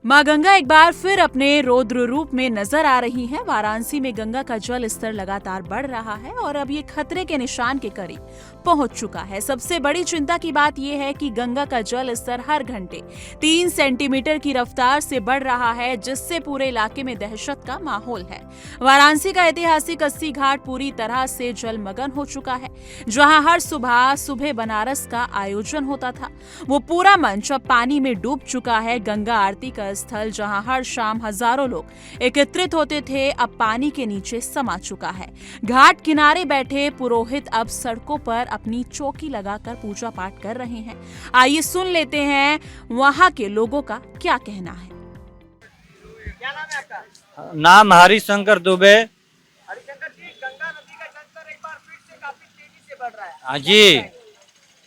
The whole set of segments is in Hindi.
मां गंगा एक बार फिर अपने रौद्र रूप में नजर आ रही हैं। वाराणसी में गंगा का जल स्तर लगातार बढ़ रहा है और अब ये खतरे के निशान के करीब पहुंच चुका है। सबसे बड़ी चिंता की बात यह है कि गंगा का जल स्तर हर घंटे 3 सेंटीमीटर की रफ्तार से बढ़ रहा है, जिससे पूरे इलाके में दहशत का माहौल है। वाराणसी का ऐतिहासिक अस्सी घाट पूरी तरह से जलमग्न हो चुका है। जहां हर सुबह बनारस का आयोजन होता था, वो पूरा मंच अब पानी में डूब चुका है। गंगा आरती का स्थल जहां हर शाम हजारों लोग एकत्रित होते थे, अब पानी के नीचे समा चुका है। घाट किनारे बैठे पुरोहित अब सड़कों पर अपनी चौकी लगाकर पूजा पाठ कर रहे हैं। आइए सुन लेते हैं वहां के लोगों का क्या कहना है। क्या नाम है आपका? नाम हरिशंकर दुबे। हरिशंकर जी, गंगा नदी का जलस्तर एक बार फिर से काफी तेजी से बढ़ रहा है। हाँ जी,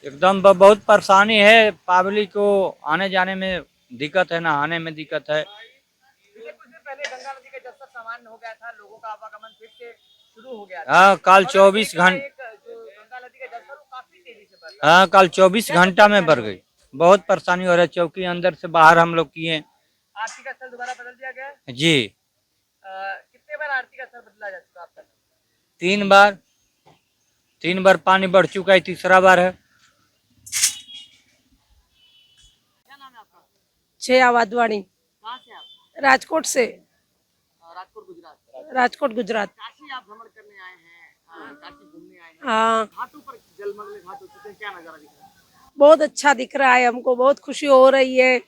एकदम बहुत परेशानी है। पब्लिक को आने जाने में दिक्कत है, नहाने में दिक्कत है। पिछले कुछ दिन पहले गंगा नदी का जलस्तर सामान्य हो गया था, लोगों का आवागमन फिर से शुरू हो गया था। हाँ, कल मगर 24 घंटे जो गंगा नदी का जलस्तर वो काफी तेजी से बढ़ रहा है। हाँ, कल 24 घंटा में बढ़ गई। बहुत परेशानी हो रहा है। चौकी अंदर से बाहर हम लोग किए। आरती का स्थल दोबारा बदल दिया गया है। जी, कितने बार आरती का स्थल बदला जा चुका अब तक? 3 बार पानी बढ़ चुका है, तीसरा बार है। क्या नाम है आपका? छः वाधवानी, कहाँ से आप? राजकोट से। राजकोट गुजरात। राजकोट गुजरात। काशी आप भ्रमण करने आए हैं, काशी घूमने आए हैं। हाँ, घाटों पर जलमग्न घाट हो चुके हैं, क्या नजारा दिख रहा है? बहुत अच्छा दिख रहा है हमको, बहुत खुशी हो रही है।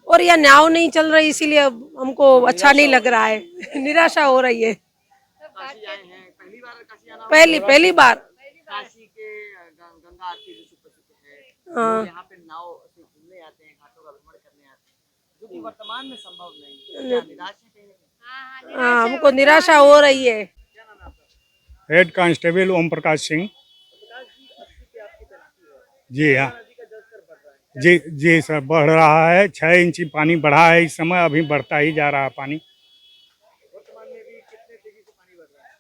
और यह नाव नहीं चल रही, इसीलिए हमको अच्छा नहीं लग रहा है। निराशा हो रही है। काशी आए हैं, पहली बार काशी आना हुआ? पहली बार। काशी के गंगा आरती जो सुप्रसिद्ध है, हाँ। लोग यहाँ पे नाव से घूमने आते हैं, घाटों का भ्रमण करने आते हैं, जो कि वर्तमान में संभव नहीं है। क्या निराश है कहीं ना कहीं? हाँ, हमको निराशा हो रही है। क्या नाम है आपका? Head constable Om Prakash Singh. प्रकाश जी, अस्सी पे आपकी तनख्वाह है। जी हाँ, नदी का जलस्तर बढ़ रहा है। जी सर, बढ़ रहा है। 6 इंची पानी बढ़ा है इस समय, अभी बढ़ता ही जा रहा है पानी। वर्तमान में भी कितने तेजी से पानी बढ़ रहा है?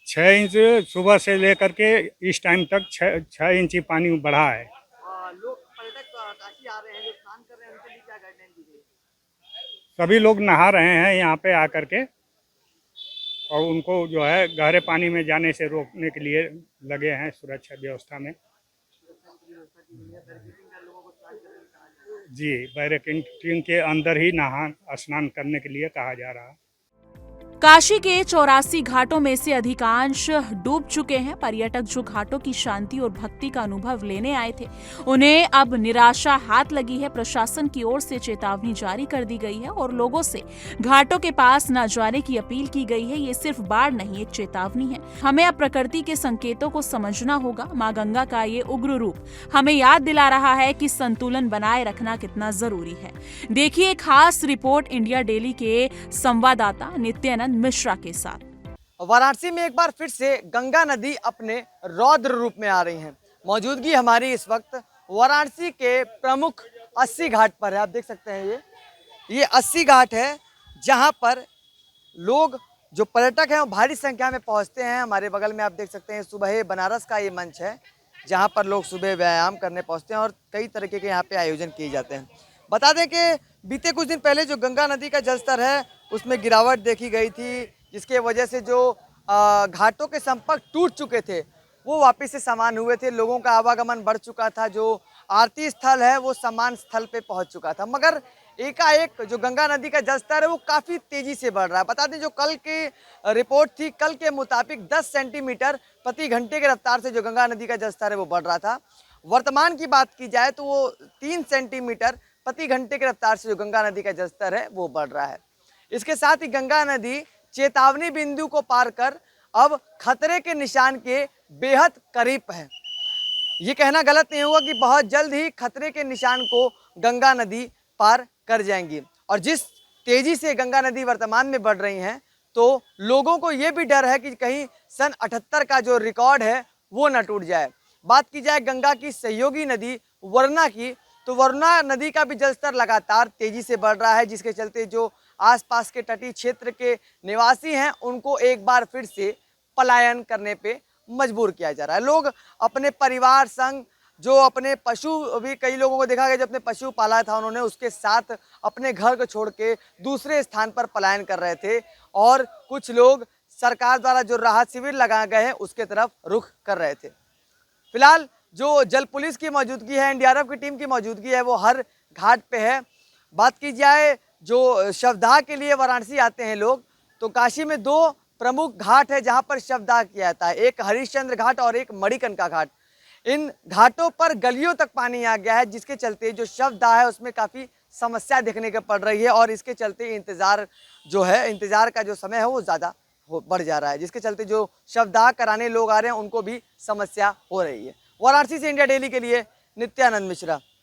6 इंच सुबह से लेकर के इस टाइम तक 6 इंची पानी बढ़ा है। लोग पर्यटक काशी आ रहे हैं, जो स्नान कर रहे हैं, उनके लिए क्या गाइडलाइन दी गई है? सभी लोग नहा रहे हैं यहाँ पे आकर के, और उनको जो है गहरे पानी में जाने से रोकने के लिए लगे हैं सुरक्षा व्यवस्था में। जी, बैरिकेडिंग के अंदर ही स्नान करने के लिए कहा जा रहा है। काशी के 84 घाटों में से अधिकांश डूब चुके हैं। पर्यटक जो घाटों की शांति और भक्ति का अनुभव लेने आए थे, उन्हें अब निराशा हाथ लगी है। प्रशासन की ओर से चेतावनी जारी कर दी गई है और लोगों से घाटों के पास न जाने की अपील की गई है। ये सिर्फ बाढ़ नहीं, एक चेतावनी है। हमें अब प्रकृति के संकेतों को समझना होगा। मां गंगा का ये उग्र रूप हमें याद दिला रहा है कि संतुलन बनाए रखना कितना जरूरी है। देखिए खास रिपोर्ट इंडिया डेली के संवाददाता नित्यानंद मिश्रा के साथ। वाराणसी में एक बार फिर से गंगा नदी अपने रौद्र रूप में आ रही है। मौजूदगी हमारी इस वक्त वाराणसी के प्रमुख 80 घाट पर है। आप देख सकते हैं ये 80 घाट है, जहां पर लोग जो पर्यटक हैं वो भारी संख्या में पहुंचते हैं। हमारे बगल में आप देख सकते हैं सुबह बनारस का ये मंच है, जहां पर लोग सुबह व्यायाम करने पहुंचते हैं और कई तरीके के यहाँ पे आयोजन किए जाते हैं। बता दें कि बीते कुछ दिन पहले जो गंगा नदी का जलस्तर है उसमें गिरावट देखी गई थी, जिसके वजह से जो घाटों के संपर्क टूट चुके थे वो वापस से समान हुए थे। लोगों का आवागमन बढ़ चुका था, जो आरती स्थल है वो समान स्थल पे पहुंच चुका था। मगर एकाएक जो गंगा नदी का जलस्तर है वो काफ़ी तेज़ी से बढ़ रहा है। बता दें जो कल की रिपोर्ट थी, कल के मुताबिक 10 सेंटीमीटर प्रति घंटे की रफ्तार से जो गंगा नदी का जलस्तर है वो बढ़ रहा था। वर्तमान की बात की जाए तो वो 3 सेंटीमीटर प्रति घंटे की रफ्तार से जो गंगा नदी का जलस्तर है वो बढ़ रहा है। इसके साथ ही गंगा नदी चेतावनी बिंदु को पार कर अब खतरे के निशान के बेहद करीब है। ये कहना गलत नहीं होगा कि बहुत जल्द ही खतरे के निशान को गंगा नदी पार कर जाएंगी। और जिस तेजी से गंगा नदी वर्तमान में बढ़ रही हैं, तो लोगों को ये भी डर है कि कहीं सन 78 का जो रिकॉर्ड है वो न टूट जाए। बात की जाए गंगा की सहयोगी नदी वरुणा की, तो वरुणा नदी का भी जलस्तर लगातार तेजी से बढ़ रहा है, जिसके चलते जो आसपास के तटीय क्षेत्र के निवासी हैं उनको एक बार फिर से पलायन करने पे मजबूर किया जा रहा है। लोग अपने परिवार संग जो अपने पशु, भी कई लोगों को देखा गया जो अपने पशु पाला था, उन्होंने उसके साथ अपने घर को छोड़ के दूसरे स्थान पर पलायन कर रहे थे, और कुछ लोग सरकार द्वारा जो राहत शिविर लगाए गए हैं उसके तरफ रुख कर रहे थे। फिलहाल जो जल पुलिस की मौजूदगी है, एनडीआरएफ की टीम की मौजूदगी है, वो हर घाट पे है। बात की जाए जो शवदाह के लिए वाराणसी आते हैं लोग, तो काशी में दो प्रमुख घाट है जहां पर शवदाह किया जाता है, एक हरिश्चंद्र घाट और एक मणिकर्णिका घाट। इन घाटों पर गलियों तक पानी आ गया है, जिसके चलते जो शवदाह है उसमें काफ़ी समस्या देखने को पड़ रही है, और इसके चलते इंतज़ार जो है, इंतज़ार का जो समय है वो ज़्यादा बढ़ जा रहा है, जिसके चलते जो शवदाह कराने लोग आ रहे हैं उनको भी समस्या हो रही है। वाराणसी से इंडिया डेली के लिए नित्यानंद मिश्रा।